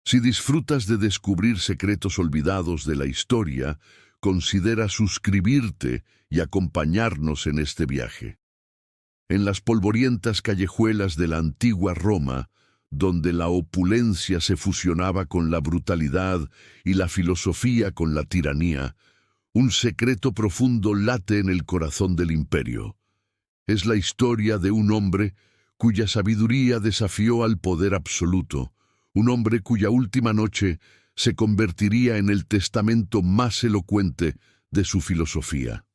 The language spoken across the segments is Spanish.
Si disfrutas de descubrir secretos olvidados de la historia, considera suscribirte y acompañarnos en este viaje. En las polvorientas callejuelas de la antigua Roma, donde la opulencia se fusionaba con la brutalidad y la filosofía con la tiranía, un secreto profundo late en el corazón del imperio. Es la historia de un hombre cuya sabiduría desafió al poder absoluto, un hombre cuya última noche se convertiría en el testamento más elocuente de su filosofía.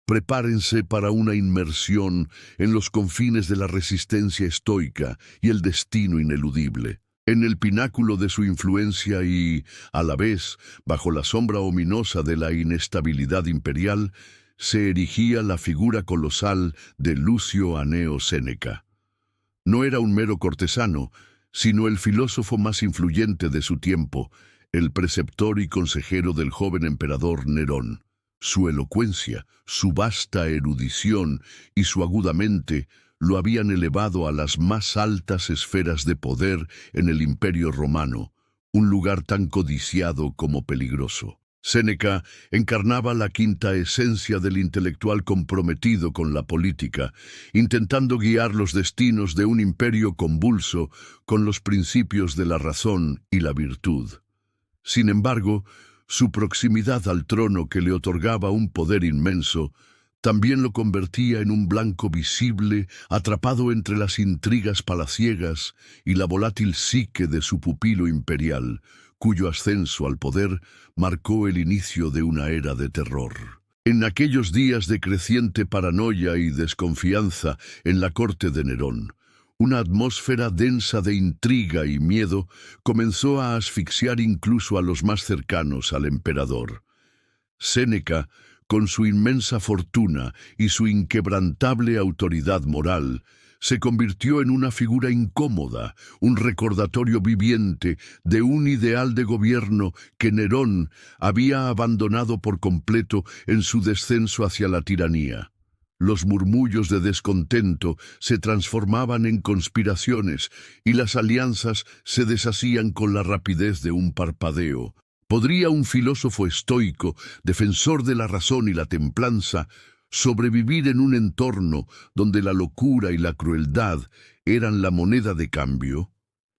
Prepárense para una inmersión en los confines de la resistencia estoica y el destino ineludible. En el pináculo de su influencia y, a la vez, bajo la sombra ominosa de la inestabilidad imperial, se erigía la figura colosal de Lucio Anneo Séneca. No era un mero cortesano, sino el filósofo más influyente de su tiempo, el preceptor y consejero del joven emperador Nerón. Su elocuencia, su vasta erudición y su aguda mente lo habían elevado a las más altas esferas de poder en el Imperio Romano, un lugar tan codiciado como peligroso. Séneca encarnaba la quinta esencia del intelectual comprometido con la política, intentando guiar los destinos de un imperio convulso con los principios de la razón y la virtud. Sin embargo, su proximidad al trono, que le otorgaba un poder inmenso, también lo convertía en un blanco visible atrapado entre las intrigas palaciegas y la volátil psique de su pupilo imperial, cuyo ascenso al poder marcó el inicio de una era de terror. En aquellos días de creciente paranoia y desconfianza en la corte de Nerón, una atmósfera densa de intriga y miedo comenzó a asfixiar incluso a los más cercanos al emperador. Séneca, con su inmensa fortuna y su inquebrantable autoridad moral, se convirtió en una figura incómoda, un recordatorio viviente de un ideal de gobierno que Nerón había abandonado por completo en su descenso hacia la tiranía. Los murmullos de descontento se transformaban en conspiraciones y las alianzas se deshacían con la rapidez de un parpadeo. ¿Podría un filósofo estoico, defensor de la razón y la templanza, sobrevivir en un entorno donde la locura y la crueldad eran la moneda de cambio?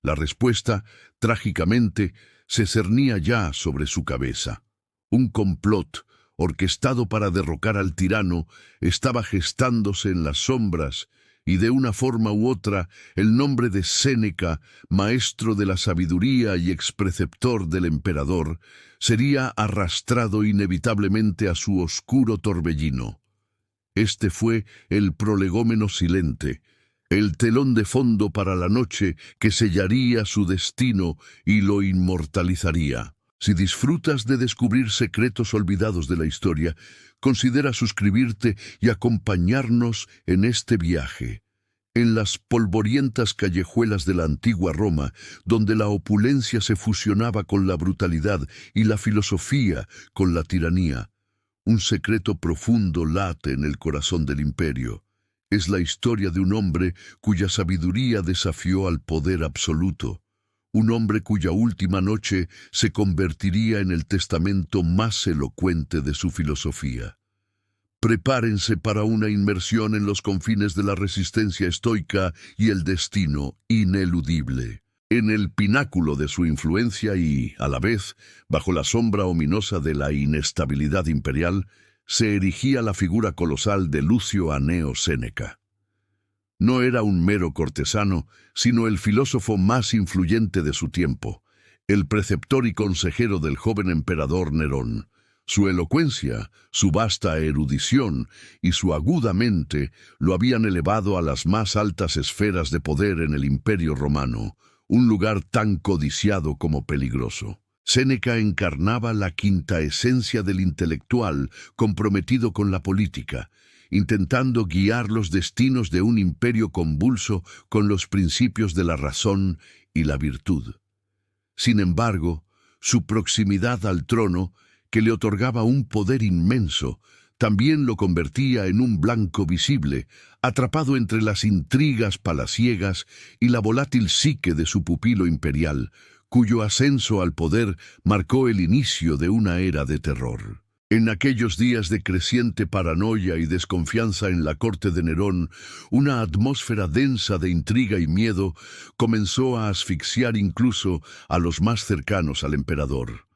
La respuesta, trágicamente, se cernía ya sobre su cabeza. Un complot, orquestado para derrocar al tirano, estaba gestándose en las sombras, y de una forma u otra, el nombre de Séneca, maestro de la sabiduría y expreceptor del emperador, sería arrastrado inevitablemente a su oscuro torbellino. Este fue el prolegómeno silente, el telón de fondo para la noche que sellaría su destino y lo inmortalizaría. Si disfrutas de descubrir secretos olvidados de la historia, considera suscribirte y acompañarnos en este viaje. En las polvorientas callejuelas de la antigua Roma, donde la opulencia se fusionaba con la brutalidad y la filosofía con la tiranía, un secreto profundo late en el corazón del imperio. Es la historia de un hombre cuya sabiduría desafió al poder absoluto. Un hombre cuya última noche se convertiría en el testamento más elocuente de su filosofía. Prepárense para una inmersión en los confines de la resistencia estoica y el destino ineludible. En el pináculo de su influencia y, a la vez, bajo la sombra ominosa de la inestabilidad imperial, se erigía la figura colosal de Lucio Anneo Séneca. No era un mero cortesano, sino el filósofo más influyente de su tiempo, el preceptor y consejero del joven emperador Nerón. Su elocuencia, su vasta erudición y su aguda mente lo habían elevado a las más altas esferas de poder en el Imperio Romano, un lugar tan codiciado como peligroso. Séneca encarnaba la quinta esencia del intelectual comprometido con la política, intentando guiar los destinos de un imperio convulso con los principios de la razón y la virtud. Sin embargo, su proximidad al trono, que le otorgaba un poder inmenso, también lo convertía en un blanco visible, atrapado entre las intrigas palaciegas y la volátil psique de su pupilo imperial, cuyo ascenso al poder marcó el inicio de una era de terror. En aquellos días de creciente paranoia y desconfianza en la corte de Nerón, una atmósfera densa de intriga y miedo comenzó a asfixiar incluso a los más cercanos al emperador.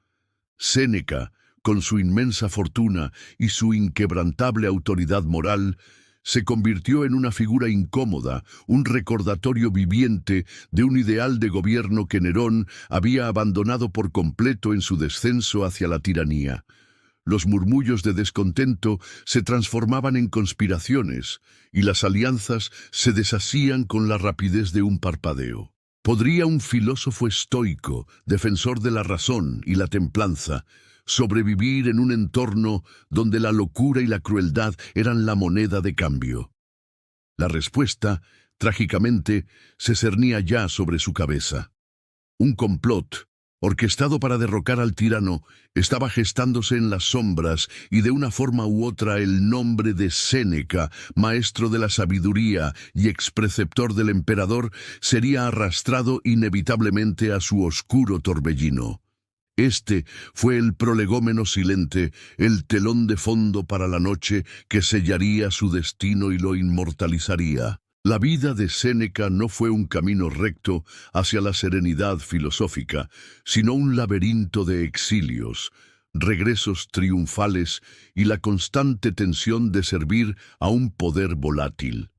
Séneca, con su inmensa fortuna y su inquebrantable autoridad moral, se convirtió en una figura incómoda, un recordatorio viviente de un ideal de gobierno que Nerón había abandonado por completo en su descenso hacia la tiranía. Los murmullos de descontento se transformaban en conspiraciones y las alianzas se deshacían con la rapidez de un parpadeo. ¿Podría un filósofo estoico, defensor de la razón y la templanza, sobrevivir en un entorno donde la locura y la crueldad eran la moneda de cambio? La respuesta, trágicamente, se cernía ya sobre su cabeza. Un complot, orquestado para derrocar al tirano, estaba gestándose en las sombras y de una forma u otra el nombre de Séneca, maestro de la sabiduría y expreceptor del emperador, sería arrastrado inevitablemente a su oscuro torbellino. Este fue el prolegómeno silente, el telón de fondo para la noche que sellaría su destino y lo inmortalizaría. La vida de Séneca no fue un camino recto hacia la serenidad filosófica, sino un laberinto de exilios, regresos triunfales y la constante tensión de servir a un poder volátil.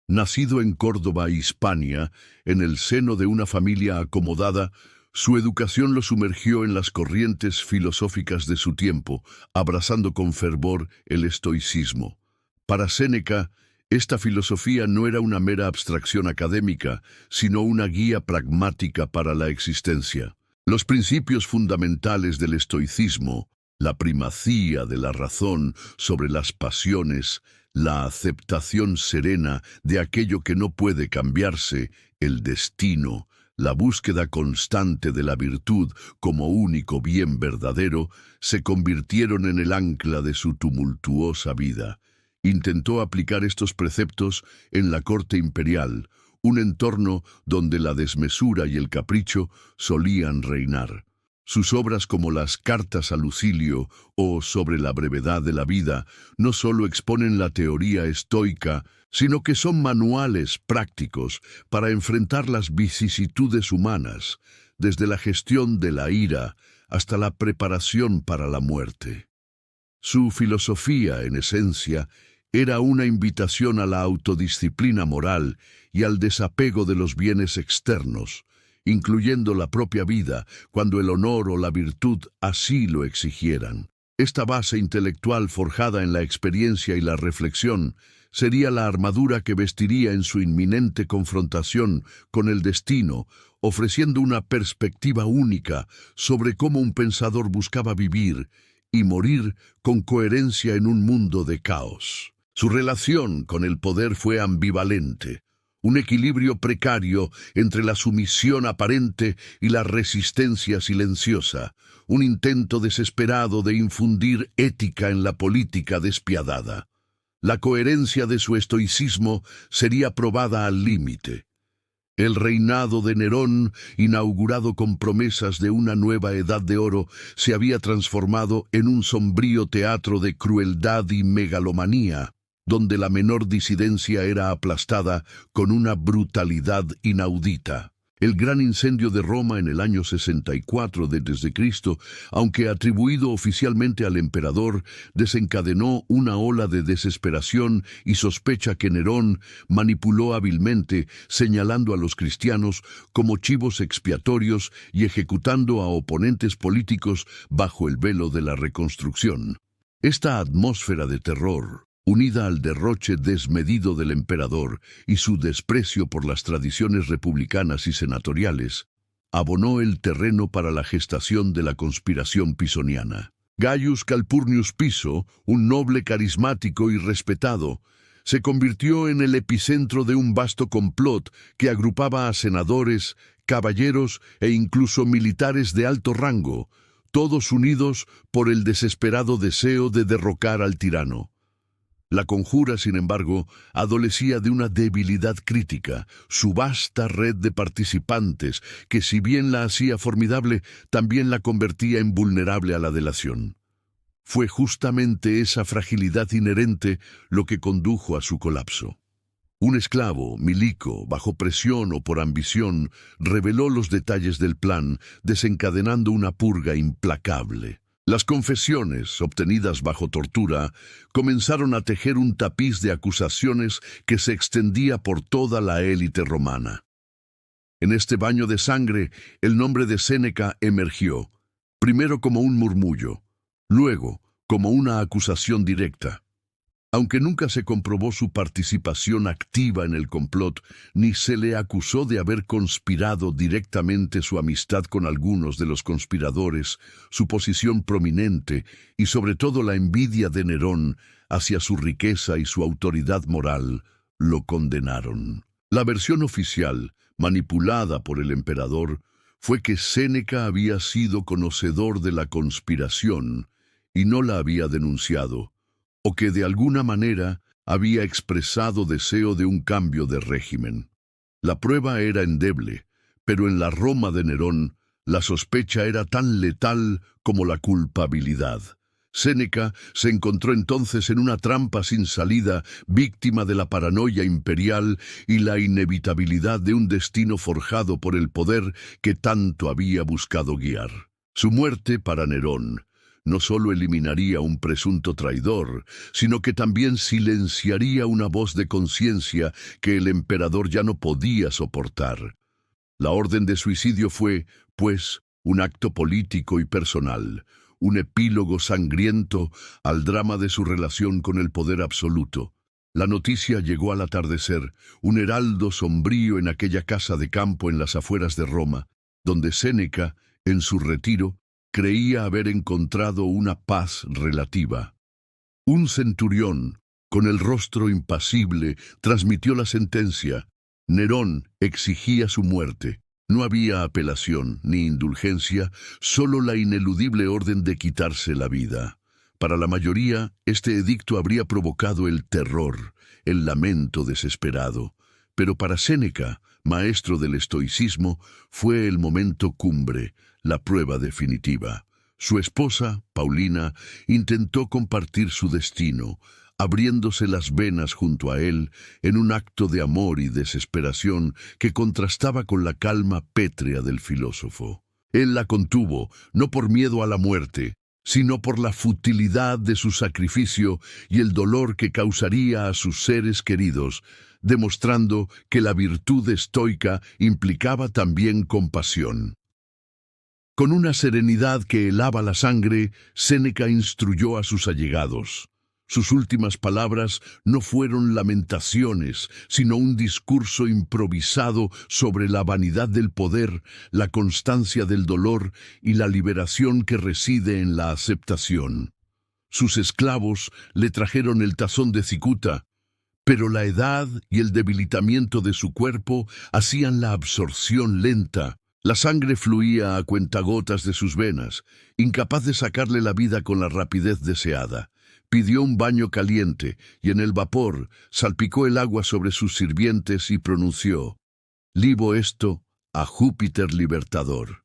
Nacido en Córdoba, Hispania, en el seno de una familia acomodada, su educación lo sumergió en las corrientes filosóficas de su tiempo, abrazando con fervor el estoicismo. Para Séneca, esta filosofía no era una mera abstracción académica, sino una guía pragmática para la existencia. Los principios fundamentales del estoicismo, la primacía de la razón sobre las pasiones, la aceptación serena de aquello que no puede cambiarse, el destino, la búsqueda constante de la virtud como único bien verdadero, se convirtieron en el ancla de su tumultuosa vida. Intentó aplicar estos preceptos en la corte imperial, un entorno donde la desmesura y el capricho solían reinar. Sus obras como las Cartas a Lucilio o Sobre la brevedad de la vida no solo exponen la teoría estoica, sino que son manuales prácticos para enfrentar las vicisitudes humanas, desde la gestión de la ira hasta la preparación para la muerte. Su filosofía, en esencia, era una invitación a la autodisciplina moral y al desapego de los bienes externos, incluyendo la propia vida, cuando el honor o la virtud así lo exigieran. Esta base intelectual forjada en la experiencia y la reflexión sería la armadura que vestiría en su inminente confrontación con el destino, ofreciendo una perspectiva única sobre cómo un pensador buscaba vivir y morir con coherencia en un mundo de caos. Su relación con el poder fue ambivalente, un equilibrio precario entre la sumisión aparente y la resistencia silenciosa, un intento desesperado de infundir ética en la política despiadada. La coherencia de su estoicismo sería probada al límite. El reinado de Nerón, inaugurado con promesas de una nueva edad de oro, se había transformado en un sombrío teatro de crueldad y megalomanía, donde la menor disidencia era aplastada con una brutalidad inaudita. El gran incendio de Roma en el año 64 d.C., aunque atribuido oficialmente al emperador, desencadenó una ola de desesperación y sospecha que Nerón manipuló hábilmente, señalando a los cristianos como chivos expiatorios y ejecutando a oponentes políticos bajo el velo de la reconstrucción. Esta atmósfera de terror, unida al derroche desmedido del emperador y su desprecio por las tradiciones republicanas y senatoriales, abonó el terreno para la gestación de la conspiración pisoniana. Gaius Calpurnius Piso, un noble carismático y respetado, se convirtió en el epicentro de un vasto complot que agrupaba a senadores, caballeros e incluso militares de alto rango, todos unidos por el desesperado deseo de derrocar al tirano. La conjura, sin embargo, adolecía de una debilidad crítica, su vasta red de participantes, que si bien la hacía formidable, también la convertía en vulnerable a la delación. Fue justamente esa fragilidad inherente lo que condujo a su colapso. Un esclavo, milico, bajo presión o por ambición, reveló los detalles del plan, desencadenando una purga implacable. Las confesiones, obtenidas bajo tortura, comenzaron a tejer un tapiz de acusaciones que se extendía por toda la élite romana. En este baño de sangre, el nombre de Séneca emergió, primero como un murmullo, luego como una acusación directa. Aunque nunca se comprobó su participación activa en el complot, ni se le acusó de haber conspirado directamente, su amistad con algunos de los conspiradores, su posición prominente y sobre todo la envidia de Nerón hacia su riqueza y su autoridad moral, lo condenaron. La versión oficial, manipulada por el emperador, fue que Séneca había sido conocedor de la conspiración y no la había denunciado, o que de alguna manera había expresado deseo de un cambio de régimen. La prueba era endeble, pero en la Roma de Nerón, la sospecha era tan letal como la culpabilidad. Séneca se encontró entonces en una trampa sin salida, víctima de la paranoia imperial y la inevitabilidad de un destino forjado por el poder que tanto había buscado guiar. Su muerte para Nerón no solo eliminaría un presunto traidor, sino que también silenciaría una voz de conciencia que el emperador ya no podía soportar. La orden de suicidio fue, pues, un acto político y personal, un epílogo sangriento al drama de su relación con el poder absoluto. La noticia llegó al atardecer, un heraldo sombrío en aquella casa de campo en las afueras de Roma, donde Séneca, en su retiro, creía haber encontrado una paz relativa. Un centurión, con el rostro impasible, transmitió la sentencia. Nerón exigía su muerte. No había apelación ni indulgencia, solo la ineludible orden de quitarse la vida. Para la mayoría, este edicto habría provocado el terror, el lamento desesperado. Pero para Séneca, maestro del estoicismo, fue el momento cumbre, la prueba definitiva. Su esposa, Paulina, intentó compartir su destino, abriéndose las venas junto a él en un acto de amor y desesperación que contrastaba con la calma pétrea del filósofo. Él la contuvo, no por miedo a la muerte, sino por la futilidad de su sacrificio y el dolor que causaría a sus seres queridos, demostrando que la virtud estoica implicaba también compasión. Con una serenidad que helaba la sangre, Séneca instruyó a sus allegados. Sus últimas palabras no fueron lamentaciones, sino un discurso improvisado sobre la vanidad del poder, la constancia del dolor y la liberación que reside en la aceptación. Sus esclavos le trajeron el tazón de cicuta, pero la edad y el debilitamiento de su cuerpo hacían la absorción lenta. La sangre fluía a cuentagotas de sus venas, incapaz de sacarle la vida con la rapidez deseada. Pidió un baño caliente y en el vapor salpicó el agua sobre sus sirvientes y pronunció: «Libo esto a Júpiter libertador».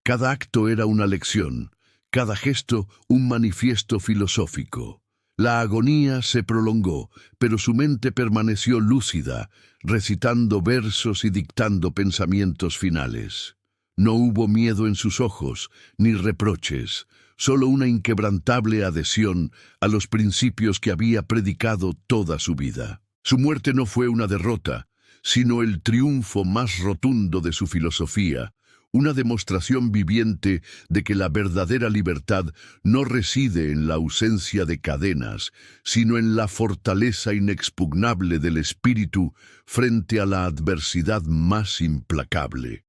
Cada acto era una lección, cada gesto un manifiesto filosófico. La agonía se prolongó, pero su mente permaneció lúcida, recitando versos y dictando pensamientos finales. No hubo miedo en sus ojos, ni reproches, solo una inquebrantable adhesión a los principios que había predicado toda su vida. Su muerte no fue una derrota, sino el triunfo más rotundo de su filosofía, una demostración viviente de que la verdadera libertad no reside en la ausencia de cadenas, sino en la fortaleza inexpugnable del espíritu frente a la adversidad más implacable.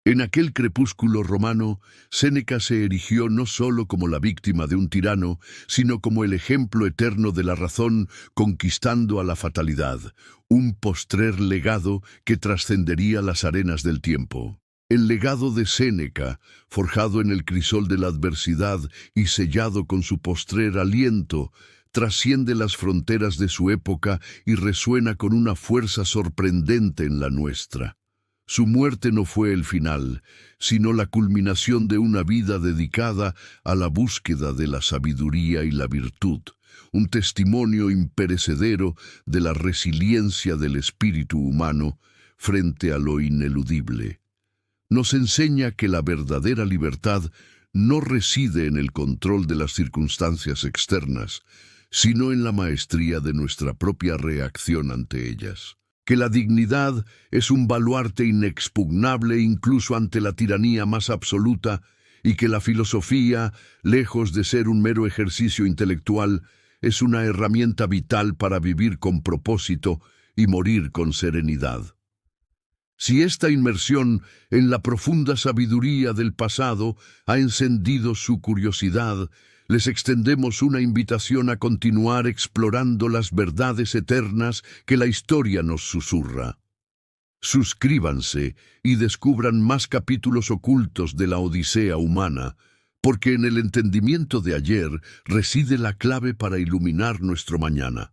En aquel crepúsculo romano, Séneca se erigió no solo como la víctima de un tirano, sino como el ejemplo eterno de la razón conquistando a la fatalidad, un postrer legado que trascendería las arenas del tiempo. El legado de Séneca, forjado en el crisol de la adversidad y sellado con su postrer aliento, trasciende las fronteras de su época y resuena con una fuerza sorprendente en la nuestra. Su muerte no fue el final, sino la culminación de una vida dedicada a la búsqueda de la sabiduría y la virtud, un testimonio imperecedero de la resiliencia del espíritu humano frente a lo ineludible. Nos enseña que la verdadera libertad no reside en el control de las circunstancias externas, sino en la maestría de nuestra propia reacción ante ellas. Que la dignidad es un baluarte inexpugnable incluso ante la tiranía más absoluta y que la filosofía, lejos de ser un mero ejercicio intelectual, es una herramienta vital para vivir con propósito y morir con serenidad. Si esta inmersión en la profunda sabiduría del pasado ha encendido su curiosidad, les extendemos una invitación a continuar explorando las verdades eternas que la historia nos susurra. Suscríbanse y descubran más capítulos ocultos de la Odisea humana, porque en el entendimiento de ayer reside la clave para iluminar nuestro mañana.